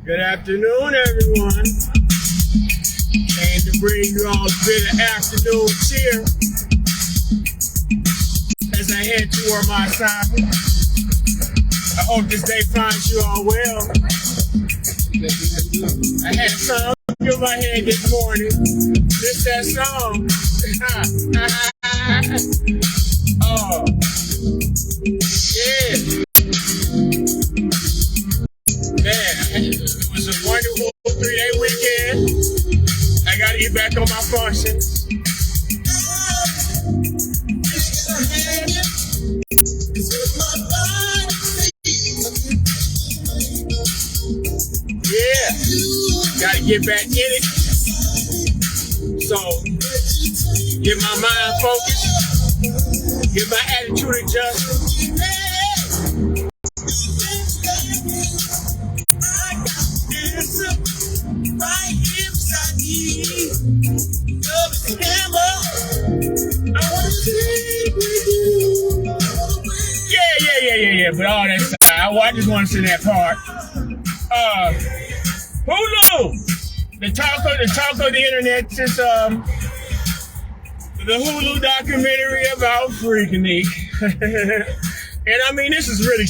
Good afternoon, everyone. Came to bring you all a bit of afternoon cheer as I head toward my assignment. I hope this day finds you all well. I had a song in my head this morning. This that song. Oh, yeah. Man, it was a wonderful 3-day weekend. I gotta get back on my functions. Yeah, gotta get back in it. So, get my mind focused, get my attitude adjusted. Yeah, but all that stuff, I just want to see that part. Hulu, the talk of the internet since the Hulu documentary about Freaknik. And I mean, this is really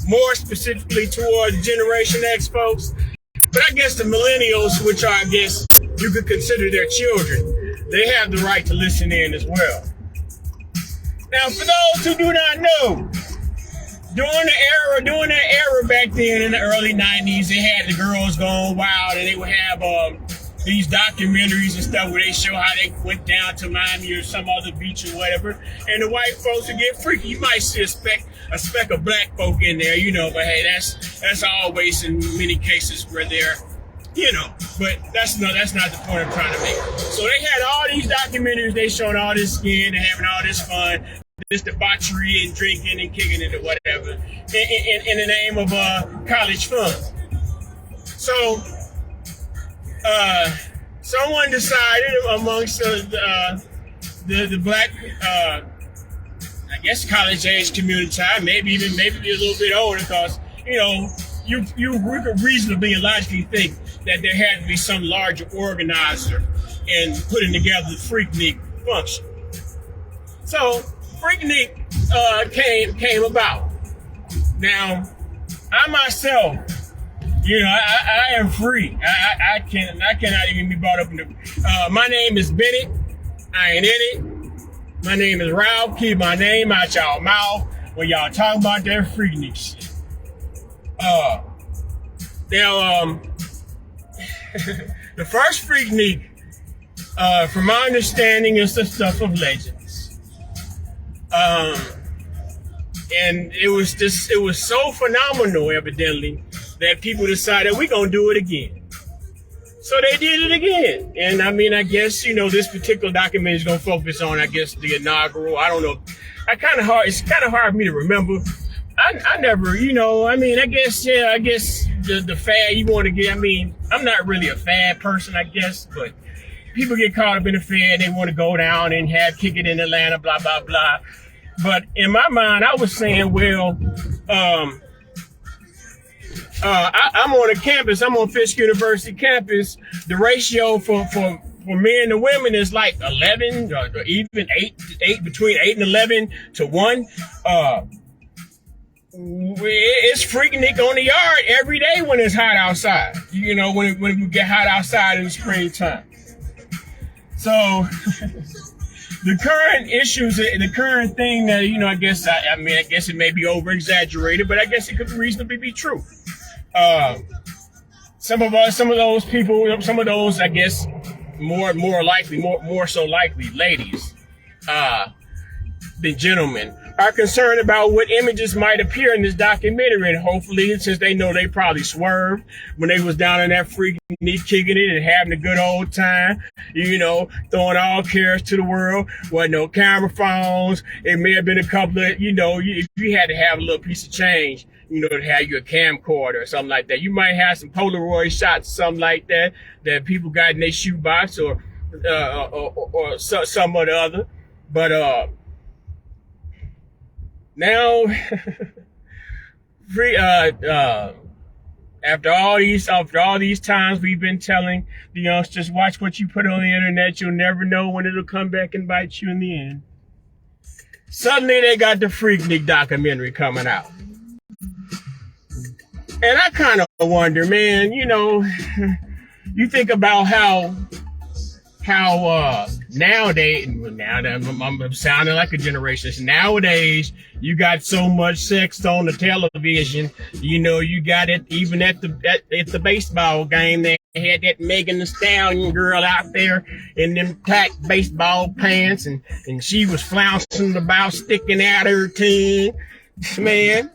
more specifically towards Generation X folks. But I guess the millennials, which are, I guess, you could consider their children, they have the right to listen in as well. Now, for those who do not know, during that era back then in the early 90s, they had the girls going wild, and they would have these documentaries and stuff where they show how they went down to Miami or some other beach or whatever, and the white folks would get freaky. You might see a speck of black folk in there, but hey, that's always in many cases where they're, but that's not the point I'm trying to make. So they had all these documentaries, they showing all this skin and having all this fun, this debauchery and drinking and kicking it or whatever, in the name of college fun. So someone decided amongst the black, I guess college age community, maybe a little bit older, because you could reasonably and logically think that there had to be some larger organizer in putting together the Freaknik function. So Freaknik came about. Now, I myself, I am free. I cannot even be brought up in the. My name is Bennett. I ain't in it. My name is Ralph. Keep my name out y'all mouth when y'all talk about that Freaknik shit. Now, the first Freaknik, from my understanding, is the stuff of legends. And it was so phenomenal, evidently, that people decided we're going to do it again. So they did it again. And I mean, I guess, this particular document is going to focus on, I guess, the inaugural. I don't know. It's kind of hard for me to remember. I never, I guess the fad you want to get, I'm not really a fad person, I guess, but people get caught up in the fad. They want to go down and kick it in Atlanta, blah, blah, blah. But in my mind, I was saying, well, I'm on a campus. I'm on Fisk University campus. The ratio for men to women is like 11 or even 8, between 8 and 11 to 1. It's Freaknik on the yard every day when it's hot outside. When we get hot outside in the springtime. So the current issues, the current thing that, I guess it may be over exaggerated, but I guess it could reasonably be true. Some of those people, I guess, more so likely, ladies, than gentlemen, are concerned about what images might appear in this documentary, and hopefully, since they know they probably swerved when they was down in that Freaknik kicking it and having a good old time, throwing all cares to the world. Wasn't no camera phones. It may have been a couple of, if you had to have a little piece of change, to have your camcorder or something like that. You might have some Polaroid shots, something like that people got in their shoebox or some or the other. But now After all these times we've been telling the youngsters, watch what you put on the internet. You'll never know when it'll come back and bite you in the end. Suddenly they got the Freaknik documentary coming out. And I kind of wonder, man, you think about how nowadays, now that I'm sounding like a generation, nowadays you got so much sex on the television. You got it even at the baseball game. They had that Megan Thee Stallion girl out there in them tight baseball pants, and she was flouncing about, sticking out her tongue, man.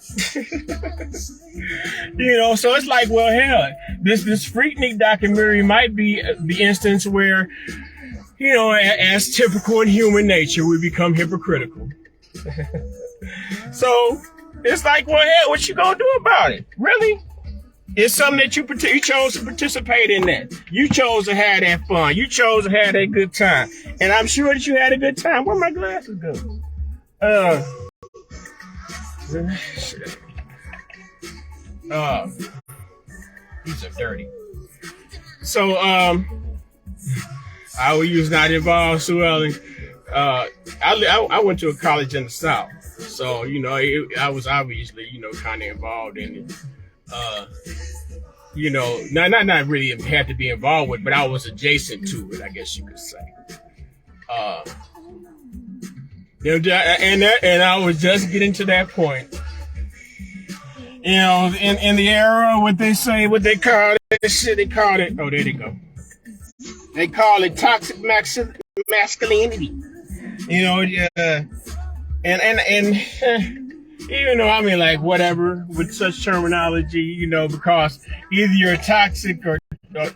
So it's like, well, hell, this Freaknik documentary might be the instance where, as typical in human nature, we become hypocritical. So it's like, well, hell, what you gonna do about it? Really? It's something that you chose to participate in that. You chose to have that fun. You chose to have that good time. And I'm sure that you had a good time. Where my glasses go? These are dirty. So, I was not involved, so I went to a college in the South. So, I was obviously, kind of involved in it. Not really had to be involved with, but I was adjacent to it, I guess you could say. And I was just getting to that point. In the era, what they call it, oh, there they go. They call it toxic masculinity. Like whatever with such terminology, because either you're toxic or not.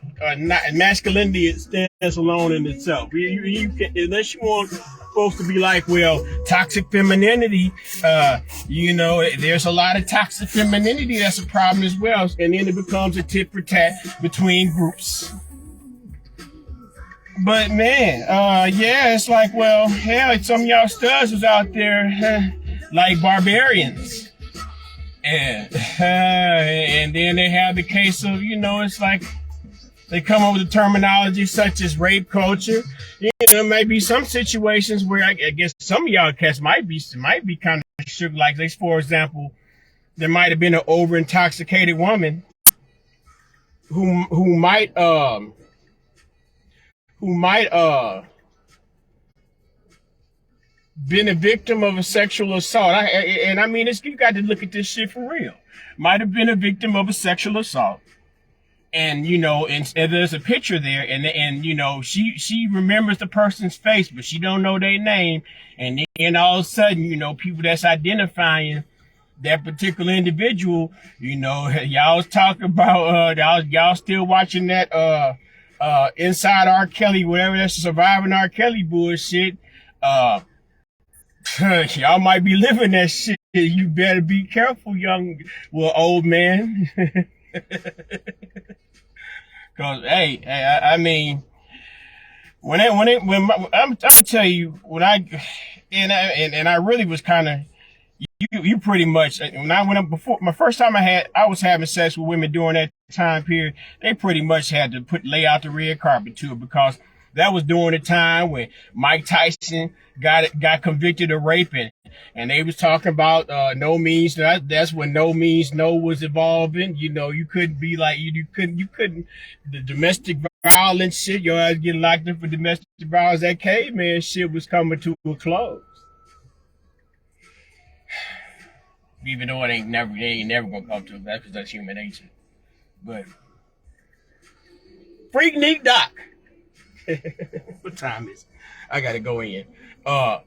Masculinity stands alone in itself. You can, unless you want folks to be like, well, toxic femininity, there's a lot of toxic femininity that's a problem as well, and then it becomes a tit for tat between groups. But man, it's like, well, hell, some of y'all studs was out there like barbarians. And then they have the case of, it's like they come up with a terminology such as rape culture. Maybe some situations where I guess some of y'all cats might be kind of sugar, like, for example, there might have been an over intoxicated woman who might been a victim of a sexual assault. You got to look at this shit for real. Might have been a victim of a sexual assault. And, and there's a picture there, and she remembers the person's face, but she don't know their name. And then all of a sudden, people that's identifying that particular individual, y'all was talking about, y'all still watching that, Inside R. Kelly, whatever, that's surviving R. Kelly bullshit. Y'all might be living that shit. You better be careful, old man. Cause hey, when I'm tell you, when I really was kind of, you pretty much, when I went up before, my first time I was having sex with women during that time period, they pretty much had to lay out the red carpet to it, because that was during the time when Mike Tyson got convicted of raping, and they was talking about no means no. That's when no means no was evolving. You couldn't be like you couldn't the domestic violence shit. Your ass getting locked up for domestic violence. That caveman shit was coming to a close. Even though it ain't never gonna come to that, because that's human nature. But Freaknik Doc. What time is it? I gotta go in. I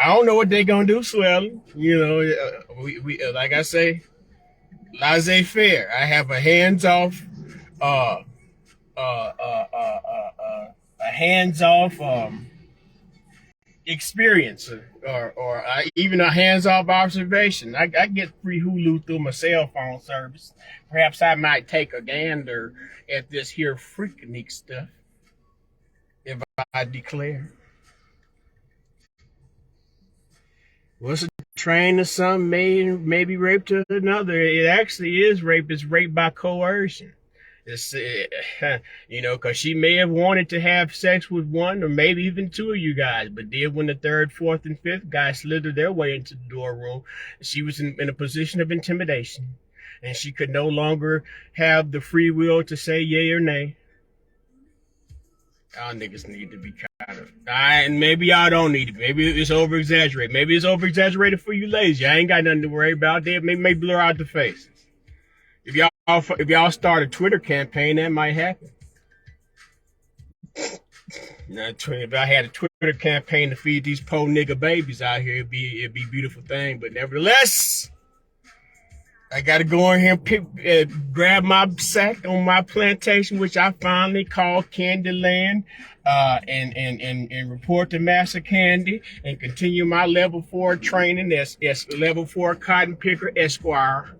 don't know what they gonna do, Swell. We like I say, laissez-faire. I have a hands-off, experience, or even a hands-off observation. I get free Hulu through my cell phone service. Perhaps I might take a gander at this here Freaknik stuff if I declare. What's the trained to some, maybe raped to another. It actually is rape. It's rape by coercion. It's, because she may have wanted to have sex with one or maybe even two of you guys, but then when the third, fourth, and fifth guy slithered their way into the door room, she was in a position of intimidation, and she could no longer have the free will to say yay or nay. Y'all niggas need to be kind of. And maybe y'all don't need it. Maybe it's over exaggerated. Maybe it's over exaggerated for you ladies. Y'all ain't got nothing to worry about. They may blur out the faces. If y'all start a Twitter campaign, that might happen. If I had a Twitter campaign to feed these poor nigga babies out here, it'd be a beautiful thing. But nevertheless, I gotta go in here and grab my sack on my plantation, which I finally call Candyland, and report to Master Candy and continue my level 4 training as level 4 cotton picker Esquire.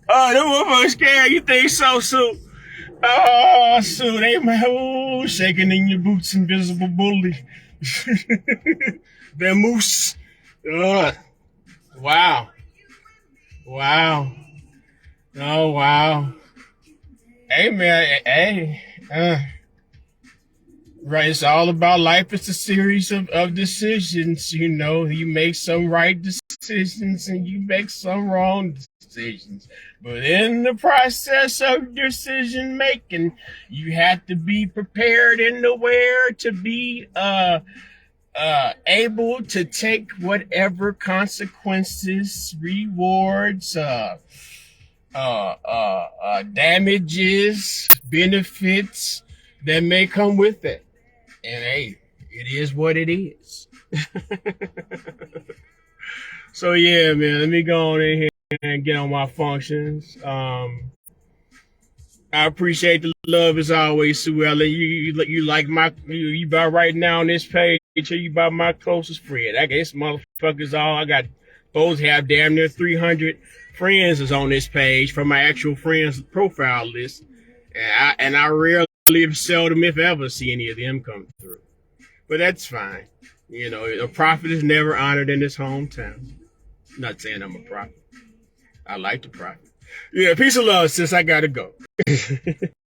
Oh, them motherfuckers scared. You think so, Sue? Oh, Sue, they shaking in your boots, invisible bully. The moose. Wow. Oh, wow. Hey, man. Hey. Right. It's all about life. It's a series of decisions. You make some right decisions and you make some wrong decisions. But in the process of decision making, you have to be prepared and aware to be able to take whatever consequences, rewards, damages, benefits that may come with it. And hey, it is what it is. So yeah, man, let me go on in here and get on my functions. I appreciate the love as always, Sue Ellen. You like you about right now on this page, you about my closest friend. I guess motherfuckers I got supposed to have damn near 300 friends is on this page from my actual friends profile list. And I rarely, seldom, if ever, see any of them come through. But that's fine. A prophet is never honored in his hometown. I'm not saying I'm a prophet. I like the prophet. Yeah, peace and love, sis. I gotta go.